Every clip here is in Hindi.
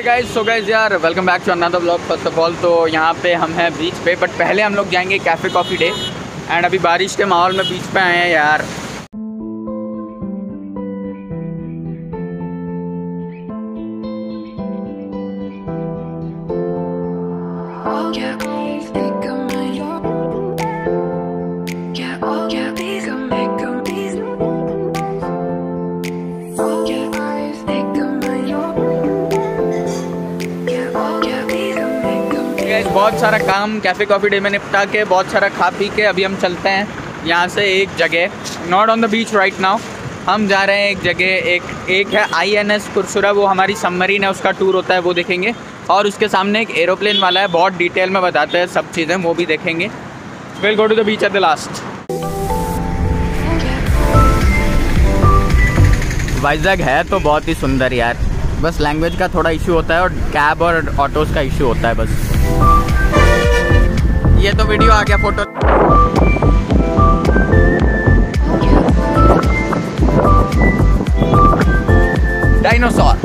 गाइस यार welcome back to another blog. First of all तो यहाँ पे हम हैं बीच पे, बट पहले हम लोग जाएंगे कैफ़े कॉफ़ी डे। एंड अभी बारिश के माहौल में बीच पे आए हैं यार। बहुत सारा काम कैफ़े कॉफ़ी डे में निपटा के, बहुत सारा खा पी के अभी हम चलते हैं यहाँ से एक जगह, not on the beach right now. हम जा रहे हैं एक जगह, एक है INS कुरसुरा, वो हमारी सबमरीन है, उसका टूर होता है, वो देखेंगे। और उसके सामने एक एरोप्लेन वाला है, बहुत डिटेल में बताते हैं सब चीज़ें, वो भी देखेंगे। Will go to the beach at the last. Vizag है तो बहुत ही सुंदर यार, बस लैंग्वेज का थोड़ा इशू होता है और कैब और ऑटोज़ का इशू होता है बस। ये तो वीडियो आ गया, फोटो। डायनासोर।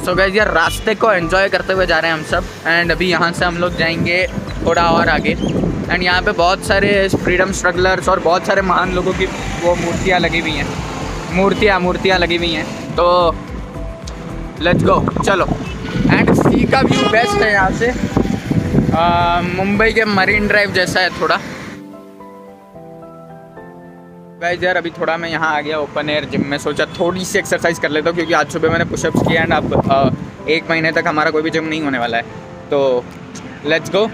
सो गाइस यार रास्ते को एंजॉय करते हुए जा रहे हैं हम सब। एंड अभी यहाँ से हम लोग जाएंगे थोड़ा और आगे। एंड यहाँ पे बहुत सारे फ्रीडम स्ट्रगलर्स और बहुत सारे महान लोगों की वो मूर्तियाँ लगी हुई हैं, मूर्तियाँ लगी हुई हैं। तो लेट्स गो, चलो। एंड सी का व्यू बेस्ट है यहाँ से, मुंबई के मरीन ड्राइव जैसा है थोड़ा। गाइस यार अभी थोड़ा मैं यहाँ आ गया ओपन एयर जिम में, सोचा थोड़ी सी एक्सरसाइज कर लेता हूँ क्योंकि आज सुबह मैंने पुशअप्स किया। एंड अब 1 महीने तक हमारा कोई भी जिम नहीं होने वाला है, तो लेट्स गो।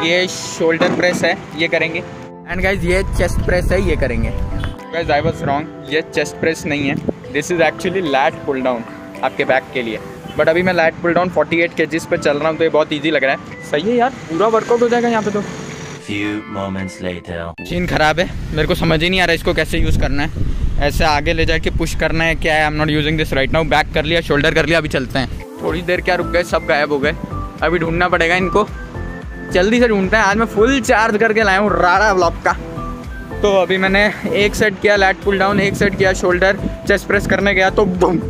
ये शोल्डर प्रेस है, ये करेंगे। एंड गाइस ये चेस्ट प्रेस है, ये करेंगे। गाइस आई वाज रॉन्ग, ये चेस्ट प्रेस नहीं है, this is actually lat pull down आपके बैक के लिए। बट अभी मैं लैट पुल डाउन 48 kgs पे चल रहा हूँ, तो ये बहुत ईजी लग रहा है। सही है यार, पूरा वर्कआउट हो जाएगा यहाँ पे। तो Few moments later. मशीन ख़राब है, मेरे को समझ ही नहीं आ रहा इसको कैसे यूज़ करना है। ऐसे आगे ले जाके पुश करना है, क्या है। I am not using this right now. Back कर लिया, शोल्डर कर लिया, अभी चलते हैं। थोड़ी देर क्या रुक गए, सब गायब हो गए। अभी ढूंढना पड़ेगा इनको, जल्दी से ढूंढते हैं। आज मैं फुल चार्ज करके लाया हूँ रारा ब्लॉक का। तो अभी मैंने एक सेट किया लैट पुल डाउन, एक सेट किया शोल्डर, चेस्ट प्रेस करने गया तो बूम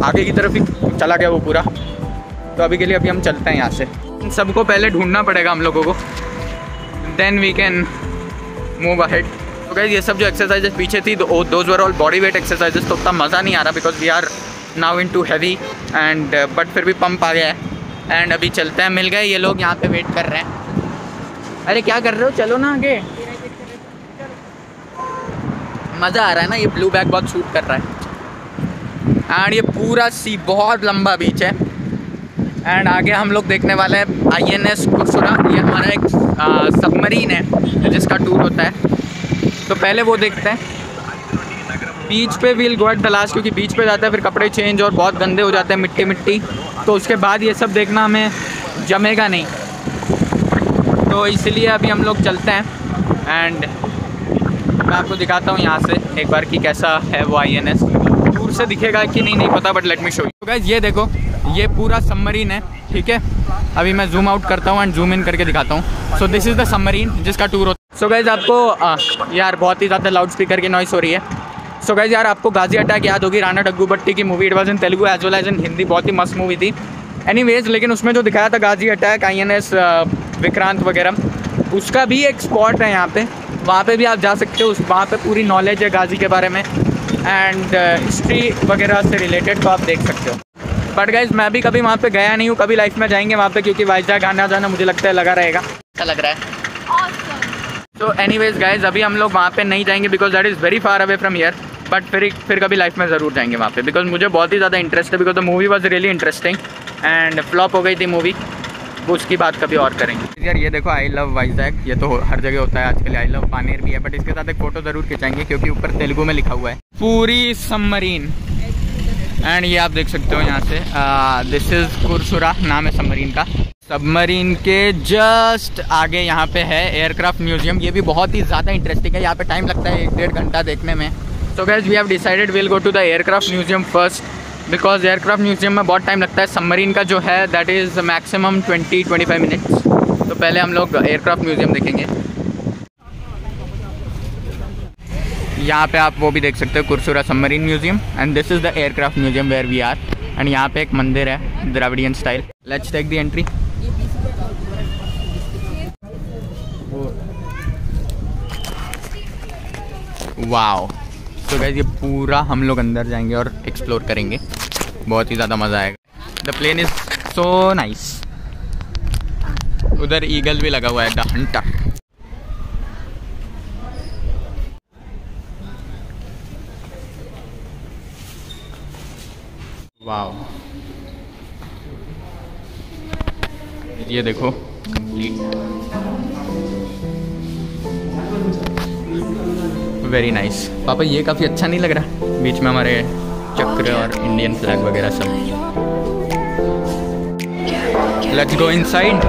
आगे की तरफ ही चला गया वो पूरा। तो अभी के लिए हम चलते हैं यहाँ से। इन सबको पहले ढूंढना पड़ेगा हम लोगों को, then we can move ahead. तो गाइस ये सब जो एक्सरसाइजेस पीछे थी, those were all body weight exercises, तो उतना मज़ा नहीं आ रहा because we are now into heavy. And but फिर भी पंप आ गया है। एंड अभी चलते हैं, मिल गए ये लोग यहाँ पे वेट कर रहे हैं। अरे क्या कर रहे हो, चलो ना आगे। मज़ा आ रहा है ना, ये ब्लू बैग बहुत शूट कर रहा है। एंड ये पूरा बहुत लंबा बीच है। एंड आगे हम लोग देखने वाले हैं INS कुरसुरा। ये हमारा एक सबमरीन है जिसका टूर होता है, तो पहले वो देखते हैं। बीच पे will go at the last, क्योंकि बीच पे जाता है फिर कपड़े चेंज और बहुत गंदे हो जाते हैं, मिट्टी। तो उसके बाद ये सब देखना हमें जमेगा नहीं, तो इसलिए अभी हम लोग चलते हैं। एंड मैं आपको दिखाता हूँ यहाँ से एक बार कि कैसा है वो INS। दूर से दिखेगा कि नहीं पता, but let me show you. तो गाइस ये देखो, ये पूरा सबमरीन है, ठीक है। अभी मैं जूम आउट करता हूँ एंड जूम इन करके दिखाता हूँ। सो दिस इज़ द सबमरीन जिसका टूर होता है। सो गाइस आपको यार बहुत ही ज़्यादा लाउड स्पीकर की नॉइस हो रही है। सो गाइस यार आपको गाजी अटैक याद होगी, राणा डग्गूबट्टी की movie. It was in Telugu as well as in Hindi, बहुत ही मस्त मूवी थी। एनीवेज, लेकिन उसमें जो दिखाया था गाजी अटैक, INS विक्रांत वगैरह, उसका भी एक स्पॉट है यहाँ पे, वहाँ पे भी आप जा सकते हो। वहाँ पे पूरी नॉलेज है गाजी के बारे में एंड हिस्ट्री वगैरह से रिलेटेड, तो आप देख सकते हो। बट गाइज मैं भी कभी वहाँ पे गया नहीं हूँ, कभी लाइफ में जाएंगे वहाँ पे, क्योंकि वाइजैग आना जाना मुझे लगता है लगा रहेगा। अच्छा लग रहा है। तो एनीवेज गाइज अभी हम लोग वहाँ पे नहीं जाएंगे because that is very far away from here. But फिर कभी लाइफ में ज़रूर जाएंगे वहाँ पे, बिकॉज मुझे बहुत ही ज़्यादा इंटरेस्ट है। Because the movie was really interesting and flop हो गई थी मूवी, वो उसकी बात कभी और करेंगे। यार ये देखो, आई लव वाइजैग, ये तो हर जगह होता है आजकल। आई लव पानेर भी है, बट इसके साथ एक फ़ोटो ज़रूर खिंचाएंगे क्योंकि ऊपर तेलुगु में लिखा हुआ है पूरी सबमरीन। एंड ये आप देख सकते हो यहाँ से, दिस इज़ कुरसुरा नाम है सबमरीन का। सबमरीन के जस्ट आगे यहाँ पे है एयरक्राफ्ट म्यूजियम। ये भी बहुत ही ज़्यादा इंटरेस्टिंग है, यहाँ पे टाइम लगता है 1-1.5 घंटा देखने में। So guys we have decided will go to the aircraft museum first, because aircraft museum में बहुत टाइम लगता है। सबमरीन का जो है दैट इज़ मैक्सिमम 20-25 मिनट्स। तो पहले हम लोग एयरक्राफ्ट म्यूजियम देखेंगे। यहाँ पे आप वो भी देख सकते हो, Kursura submarine museum. And this is the aircraft museum where we are. And यहाँ पे एक मंदिर है Dravidian style. Let's take the entry. Wow. तो गाइस ये पूरा हम लोग अंदर जाएंगे और एक्सप्लोर करेंगे, बहुत ही ज़्यादा मज़ा आएगा। The plane is so nice. उधर ईगल भी लगा हुआ है, द हंटर। वाओ, ये देखो वेरी नाइस। पापा ये काफ़ी अच्छा नहीं लग रहा, बीच में हमारे चक्र और इंडियन फ्लैग वगैरह सब। Let's go inside.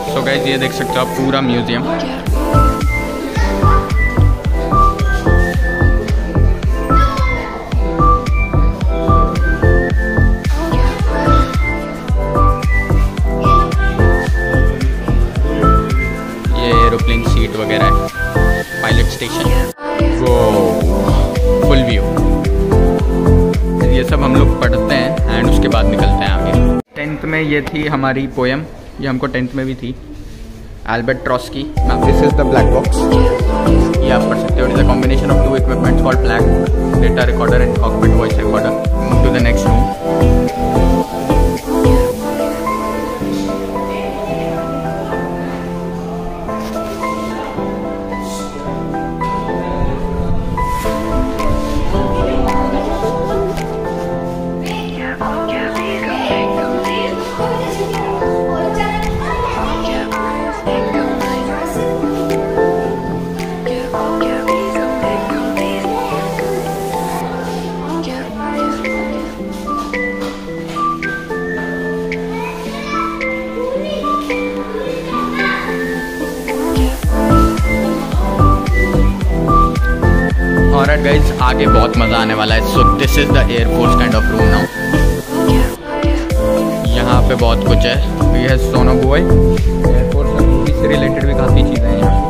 So guys ये देख सकते हो आप पूरा म्यूजियम। सीट वगैरह है, पायलट स्टेशन, वो फुल व्यू। ये सब हम लोग पढ़ते हैं एंड उसके बाद निकलते हैं आगे। 10th में ये थी हमारी पोएम, ये हमको 10th में भी थी, Albert Trotsky. This is the black box. ये आप पढ़ सकते हो। It is a combination of two equipments called flag data recorder and cockpit voice recorder. Move to the next room. Alright guys, आगे बहुत मज़ा आने वाला है। So this is the air force kind of room now. यहाँ पे बहुत कुछ है। ये है सोनोबुओई एयरफोर्स से रिलेटेड भी काफ़ी चीज़ें हैं यहाँ।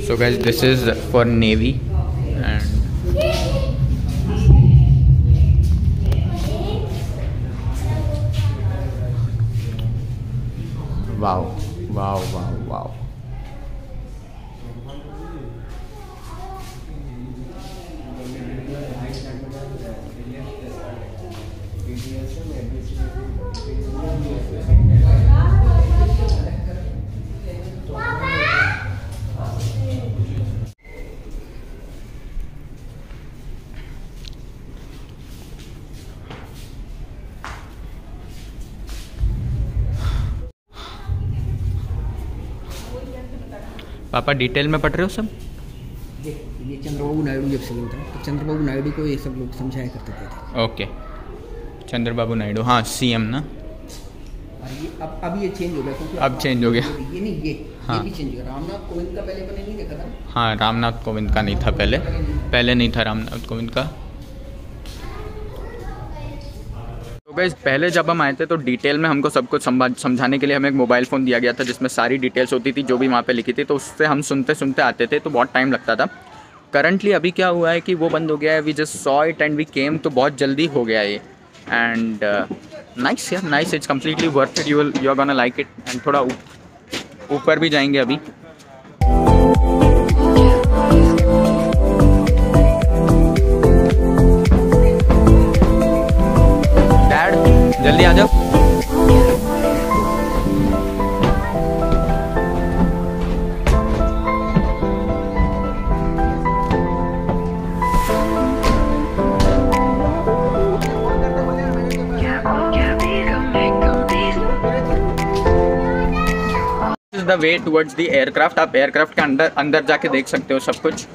So guys, this is for Navy and wow, wow, wow, wow. पापा डिटेल में पढ़ रहे हो सब? ये चंद्रबाबू नायडू जब सीएम था तो चंद्रबाबू नायडू को ये सब लोग समझाया करते थे। ओके, चंद्रबाबू नायडू, हाँ सीएम ना। ये अब ये चेंज हो गया क्योंकि अब चेंज हो गया। ये नहीं, ये हाँ, ये भी चेंज हो गया। रामनाथ कोविंद का पहले नहीं देखा था। हाँ, रामनाथ कोविंद का नहीं था पहले नहीं था रामनाथ कोविंद का। तो गाइस पहले जब हम आए थे तो डिटेल में हमको सब कुछ समझाने के लिए हमें एक मोबाइल फ़ोन दिया गया था जिसमें सारी डिटेल्स होती थी जो भी वहाँ पे लिखी थी, तो उससे हम सुनते सुनते आते थे तो बहुत टाइम लगता था। करंटली अभी क्या हुआ है कि वो बंद हो गया है। We just saw it and we came, तो बहुत जल्दी हो गया ये। एंड नाइस यार, nice, it's completely worth it. You are gonna like it. And थोड़ा ऊपर भी जाएंगे अभी। डैड जल्दी आ जाओ। The way towards the aircraft. आप एयरक्राफ्ट के अंदर जाके देख सकते हो सब कुछ।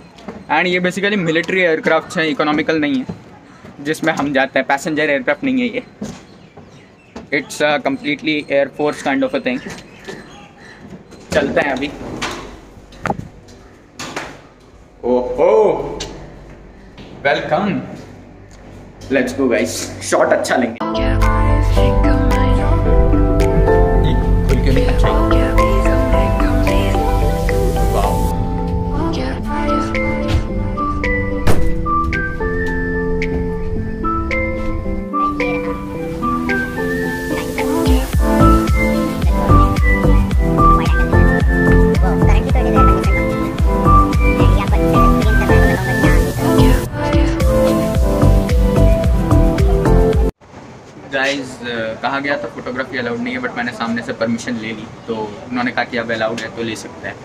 एंड ये बेसिकली मिलिट्री एयरक्राफ्ट हैं, इकोनॉमिकल नहीं है। जिसमें हम जाते हैं। पैसेंजर एयरक्राफ्ट नहीं है ये, it's completely air force kind of a thing. चलते हैं अभी। ओहो, welcome, let's go guys. Shot अच्छा लेंगे। खुल के नहीं अच्छा। गाइज कहा गया था फोटोग्राफी अलाउड नहीं है, बट मैंने सामने से परमिशन ले ली, तो उन्होंने कहा कि अब अलाउड है तो ले सकते हैं।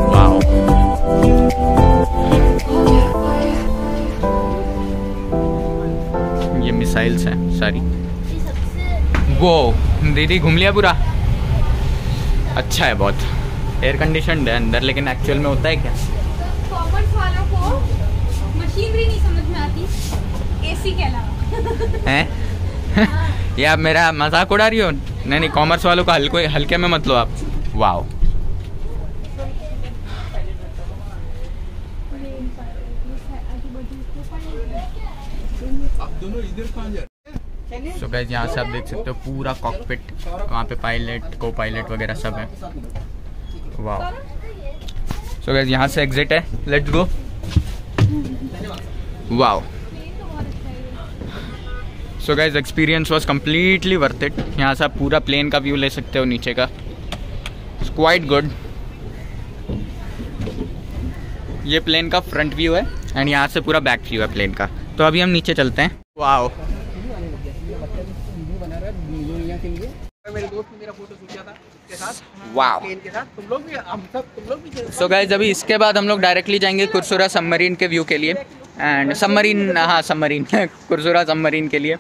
वाओ, ये मिसाइल्स हैं सारी। वो दीदी घूम लिया पूरा। अच्छा है बहुत, एयर कंडीशनड है अंदर, लेकिन एक्चुअल में होता है क्या? कॉमर्स वालों को मशीनरी नहीं समझ में आती, एसी के अलावा हैं? ये आप मेरा मजाक उड़ा रही हो? नहीं नहीं, कॉमर्स वालों को हल्के में मत लो आप। वाओ, सो गाइस यहाँ से आप देख सकते हो पूरा कॉकपिट, वहाँ पे पायलट, को पायलट वगैरह सब है। वाह, सो गाइस यहाँ से एग्जिट है, let's go. Wow, so guys experience was completely worth it. यहाँ से आप पूरा प्लेन का व्यू ले सकते हो नीचे का, इट्स क्वाइट गुड। ये प्लेन का फ्रंट व्यू है एंड यहाँ से पूरा बैक व्यू है प्लेन का। तो अभी हम नीचे चलते हैं। वाओ, मेरे दोस्त ने मेरा फोटो खींचा था इसके साथ, वाओ, प्लेन के साथ। तुम लोग भी सो गाइस अभी इसके बाद हम लोग डायरेक्टली जाएंगे कुरसुरा सबमरीन के व्यू के लिए। एंड सबमरीन, हाँ सबमरीन कुरसुरा सबमरीन के लिए।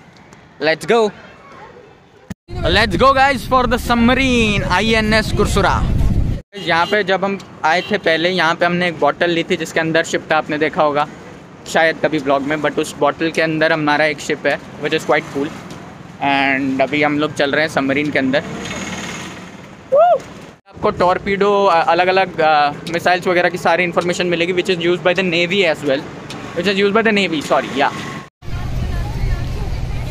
Let's go guys for the submarine INS Kursura. यहाँ पे जब हम आए थे पहले, यहाँ पे हमने एक बॉटल ली थी जिसके अंदर शिप था, आपने देखा होगा शायद कभी ब्लॉग में, बट उस बॉटल के अंदर हमारा एक शिप है which is quite cool. And अभी हम लोग चल रहे हैं सबमरीन के अंदर। आपको टॉर्पीडो, अलग अलग मिसाइल्स वगैरह की सारी इन्फॉर्मेशन मिलेगी which is used by the navy as well, which is used by the navy, sorry yeah.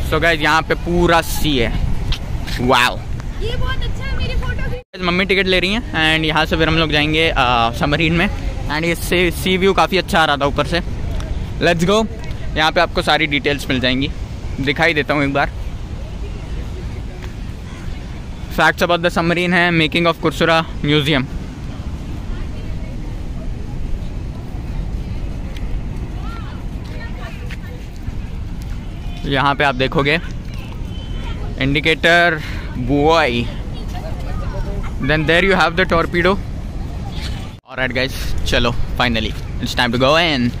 So guys यहाँ पे पूरा सी है। वाओ, ये बहुत अच्छा है, मेरी फोटो। मम्मी टिकट ले रही हैं एंड यहाँ से फिर हम लोग जाएंगे सबमरीन में। एंड ये सी व्यू काफ़ी अच्छा आ रहा था ऊपर से। लेट्स गो, यहाँ पे आपको सारी डिटेल्स मिल जाएंगी, दिखाई देता हूँ एक बार। फैक्ट्स अबाउट द सबमरीन है, मेकिंग ऑफ कुरसुरा म्यूजियम। यहाँ पे आप देखोगे indicator buoy, then there you have the torpedo. Alright guys, चलो finally it's time to go in.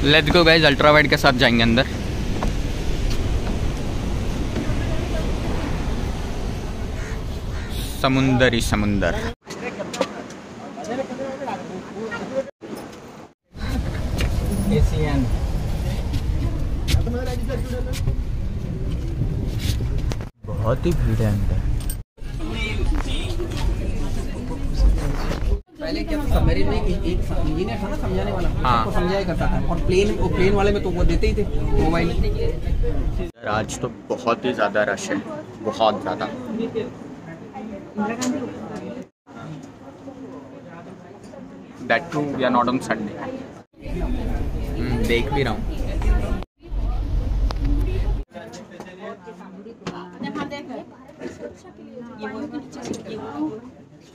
Let's go guys, ultra wide के साथ जाएंगे अंदर। समुंदर। बहुत ही भीड़ है अंदर। पहले क्या था, सबमरीन में एक इंजीनियर था ना समझाने वाला, हाँ। सबको समझाया करता था। और प्लेन वाले में तो वो देते ही थे मोबाइल। आज तो बहुत ही ज़्यादा रश है, बहुत ज़्यादा। That too we are not on Sunday. देख भी रहा हूँ।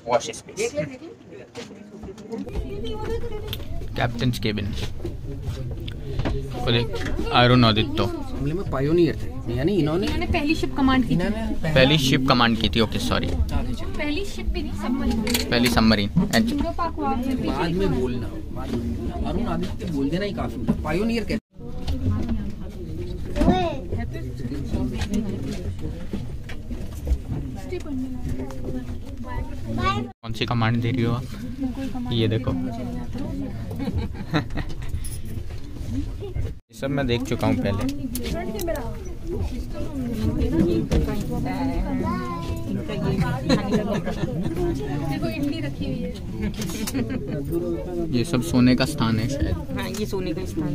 Wash space, captain's cabin. Arun Aditya हमले में पायोनियर थे, यानी इन्होंने पहली शिप कमांड की, पहली शिप कमांड की थी। ओके सॉरी, पहली शिप भी नहीं, सबमरीन, पहली सबमरीन। बाद में बोलना, अरुण आदित्य बोल देना ही काफी, पायोनियर कहते। कौन सी कमांड दे रही हो आप? ये देखो ये सब मैं देख चुका हूँ पहले। देखो इडली रखी हुई है। ये सब सोने का स्थान है शायद। हाँ, ये सोने का स्थान है।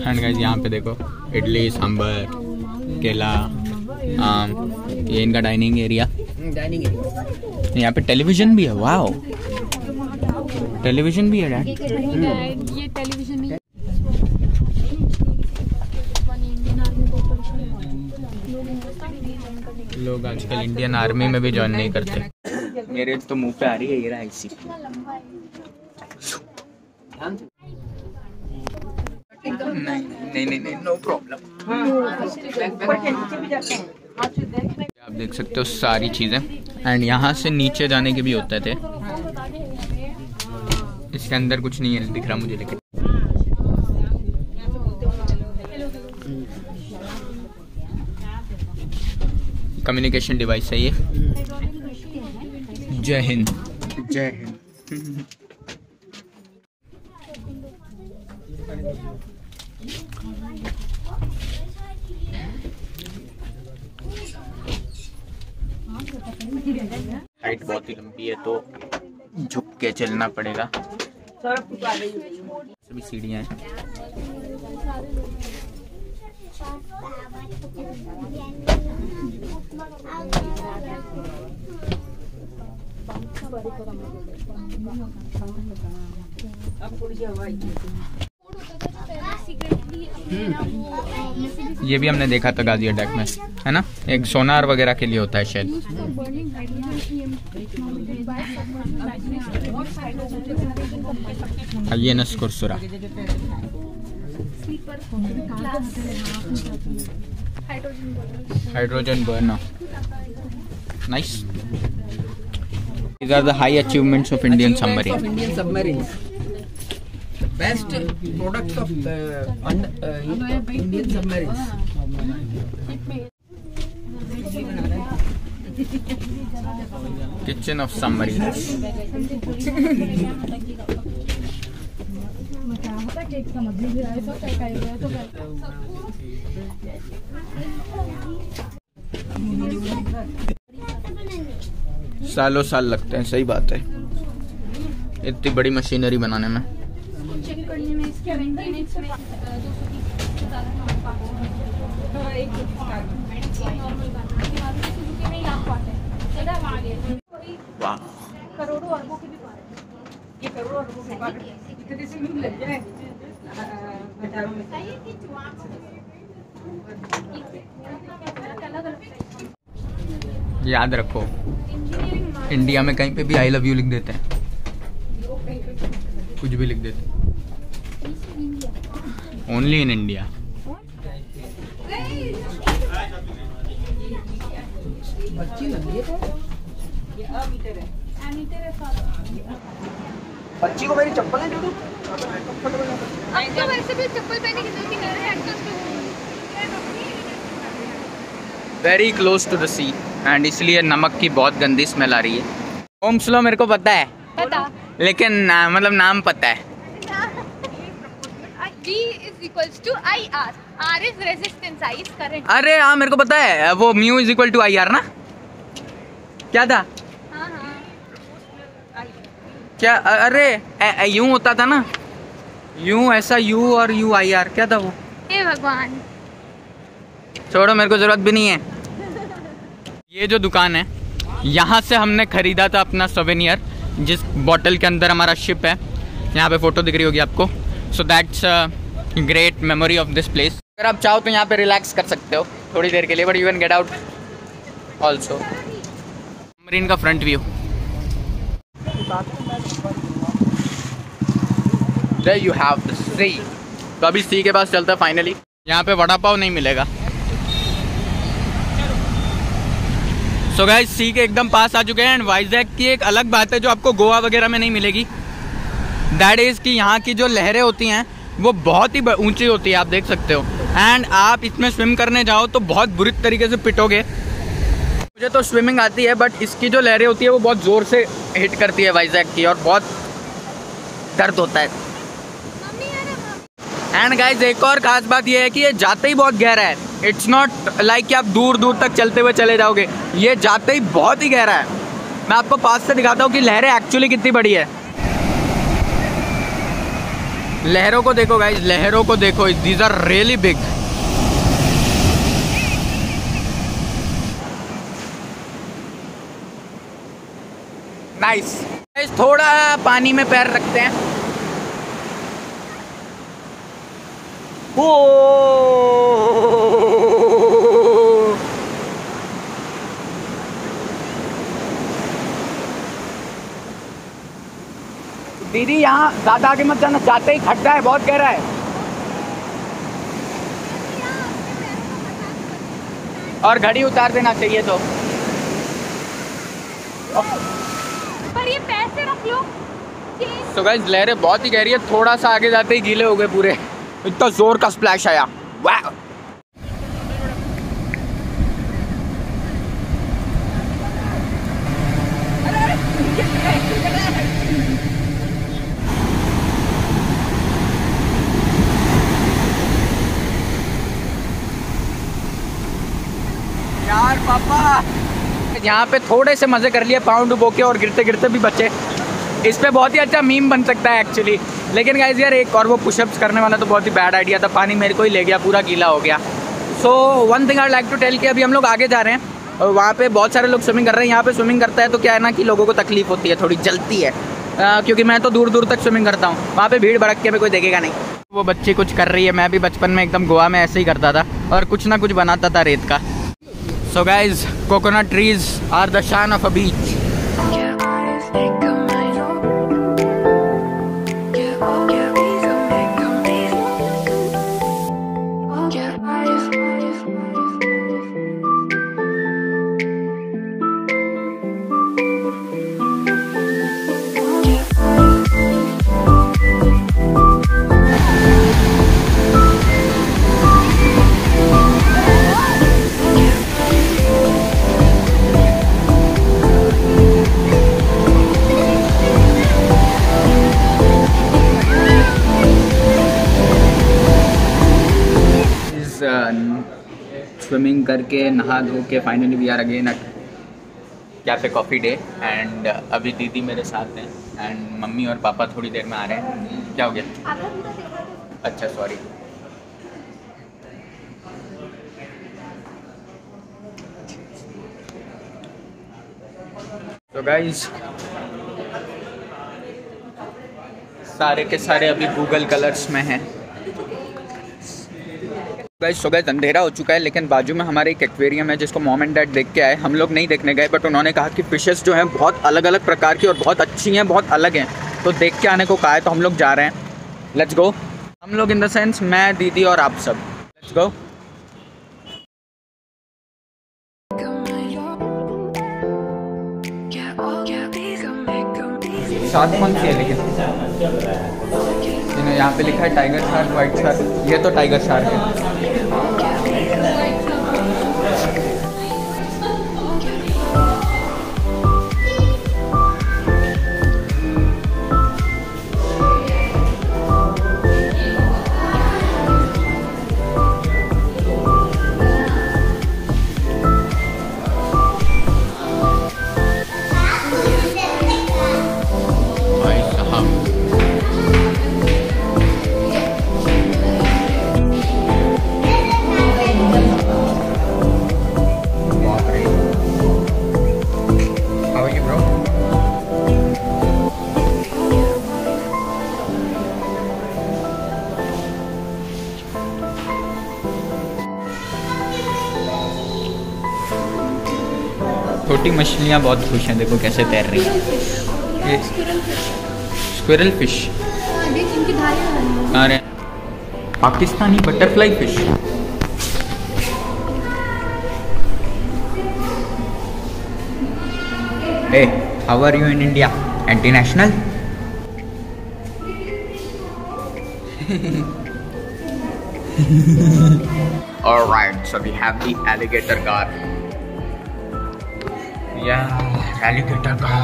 एंड गाइस यहाँ पे देखो इडली, सांभर, केला, आम, ये इनका डाइनिंग एरिया। Dining area. यहाँ पे टेलीविजन भी है। वाओ, टेलीविजन भी है डैड। ये टेलीविजन नहीं। लोग आजकल इंडियन आर्मी में भी ज्वाइन नहीं करते। मेरे तो मुंह पे आ रही है ये रहा इसी। नहीं, नो प्रॉब्लम। आप देख सकते हो सारी चीजें। एंड यहाँ से नीचे जाने के भी होते थे। इसके अंदर कुछ नहीं है दिख रहा मुझे, लेकिन कम्युनिकेशन डिवाइस है ये। जय हिंद, जय हिंद। हाइट बहुत ही लंबी है तो झुक के चलना पड़ेगा। सभी सीढ़ियाँ हैं। ये भी हमने देखा था गाजी अटैक में, है ना? एक सोनार वगैरह के लिए होता है शायद। INS Kursura. Hydrogen burner. Nice. These are the high achievements of Indian submarine. Indian submarines. Best products of Indian submarines. Kitchen of submarines. सालों साल लगते हैं, सही बात है, इतनी बड़ी मशीनरी बनाने में। चेक करने में इसके मेंटेनेंस में 230 से ज़्यादा वाह, करोड़ों अरबों की भी बात है। ये करोड़ों अरबों की बात है। इतने से भी लग जाए हजारों में। याद रखो, इंडिया में कहीं पे भी आई लव यू लिख देते हैं, कुछ भी लिख देते हैं। Only in India. बच्ची लगी है। बच्ची को मेरी चप्पल है जो आपको वैसे भी चप्पल पहनने की जरूरत नहीं है। Very close to the sea and इसलिए नमक की बहुत गंदी स्मेल आ रही है। ओम स्लो मेरे को पता है, पता, लेकिन मतलब नाम पता है। G is equals to IR. R is resistance, I is current. अरे हाँ मेरे को पता है, वो mu is equal to IR ना, क्या था? हाँ हाँ। क्या अरे यूं होता था ना, यूं ऐसा U और UIR, क्या था वो? हे भगवान। छोड़ो, मेरे को जरूरत भी नहीं है। ये जो दुकान है, यहाँ से हमने खरीदा था अपना सोवेनियर, जिस बॉटल के अंदर हमारा शिप है। यहाँ पे फोटो दिख रही होगी आपको। So that's great memory of this place. अगर आप चाहो तो यहाँ पे रिलैक्स कर सकते हो थोड़ी देर के लिए, but you can get out also. Marine का front view, there you have the sea. तो अभी सी के पास चलता है फाइनली। यहाँ पे वड़ा पाव नहीं मिलेगा। सो गाइस, सी के एकदम पास आ चुके हैं। एंड वाइजैक की एक अलग बात है जो आपको गोवा वगैरह में नहीं मिलेगी। दैट इज़ कि यहाँ की जो लहरें होती हैं वो बहुत ही ऊंची होती है, आप देख सकते हो। एंड आप इसमें स्विम करने जाओ तो बहुत बुरी तरीके से पिटोगे। मुझे तो स्विमिंग आती है, बट इसकी जो लहरें होती है वो बहुत ज़ोर से हिट करती है वाइजैक की, और बहुत दर्द होता है। एंड गाइज एक और ख़ास बात ये है कि ये जाते ही बहुत गहरा है। इट्स नॉट लाइक कि आप दूर दूर तक चलते हुए चले जाओगे, ये जाते ही बहुत ही गहरा है। मैं आपको पास से दिखाता हूँ कि लहरें एक्चुअली कितनी बड़ी है। लहरों को देखो गाइज, लहरों को देखो, these are really big. Nice. थोड़ा पानी में पैर रखते हैं। ओ दीदी यहाँ ज़्यादा आगे मत जाना, जाते ही खड्डा है, बहुत गहरा है। और घड़ी उतार देना चाहिए तो। पर ये पैसे रख लो। तो गाइस लहरें बहुत ही गहरी है, थोड़ा सा आगे जाते ही गीले हो गए पूरे, इतना जोर का स्प्लैश आया। वाह। यार पापा, यहाँ पे थोड़े से मजे कर लिए, पाँव डुबो के, और गिरते गिरते भी बचे। इस पे बहुत ही अच्छा मीम बन सकता है एक्चुअली। लेकिन गाइस यार एक और वो पुशअप्स करने वाला तो बहुत ही बैड आइडिया था, पानी मेरे को ही ले गया, पूरा गीला हो गया। So one thing I like to tell कि अभी हम लोग आगे जा रहे हैं और वहाँ पे बहुत सारे लोग स्विमिंग कर रहे हैं। यहाँ पे स्विमिंग करता है तो क्या है ना कि लोगों को तकलीफ होती है, थोड़ी जलती है, क्योंकि मैं तो दूर दूर तक स्विमिंग करता हूँ। वहाँ पे भीड़ भड़क के में कोई देखेगा नहीं। वो बच्ची कुछ कर रही है, मैं भी बचपन में एकदम गोवा में ऐसे ही करता था और कुछ ना कुछ बनाता था रेत का। So guys coconut trees are the शान ऑफ अ बीच। स्विमिंग करके नहा धो के finally we are again at cafe coffee day. And अभी दीदी मेरे साथ हैं एंड मम्मी और पापा थोड़ी देर में आ रहे हैं। क्या हो गया? अच्छा सॉरी। तो गाइज सारे के सारे अभी गूगल कलर्स में हैं। गाइस सो गाइस अंधेरा हो चुका है, लेकिन बाजू में हमारे एक एक्वेरियम है जिसको मॉम एंड डैड देख के आए। हम लोग नहीं देखने गए, बट उन्होंने कहा कि फिशेस जो हैं बहुत अलग अलग प्रकार की और बहुत अच्छी हैं, बहुत अलग हैं, तो देख के आने को कहा है। तो हम लोग जा रहे हैं, लेट्स गो। हम लोग इन द सेंस मैं, दीदी और आप सब, लेट्स गो। साथ कौन सी है लेकिन यहाँ पे लिखा है टाइगर शार्क, वाइट शार्क। ये तो टाइगर शार्क है। छोटी मछलियाँ बहुत खुश हैं, देखो कैसे तैर रही हैं। ये स्क्विरल फिश, अरे Pakistani butterfly fish. Hey how are you in India? Anti national. Alright, so we have the alligator car. Yeah, alligator car.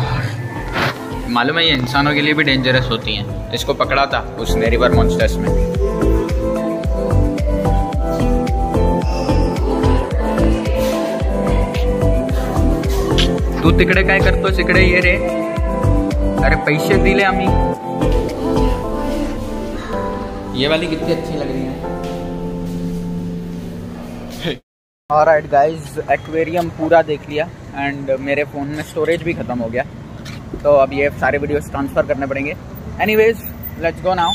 मालूम है ये इंसानों के लिए भी डेंजरस होती हैं। इसको पकड़ा था उसने रिवर मॉन्स्टर्स में। तू तिकडे काय करतोस इकडे ये रे। अरे पैसे दिले आम्ही। ये वाली कितनी अच्छी लग रही है। ऑलराइट गाइस, एक्वेरियम पूरा देख लिया एंड मेरे फ़ोन में स्टोरेज भी ख़त्म हो गया, तो अब ये सारे वीडियोस ट्रांसफ़र करने पड़ेंगे। Anyways, let's go now.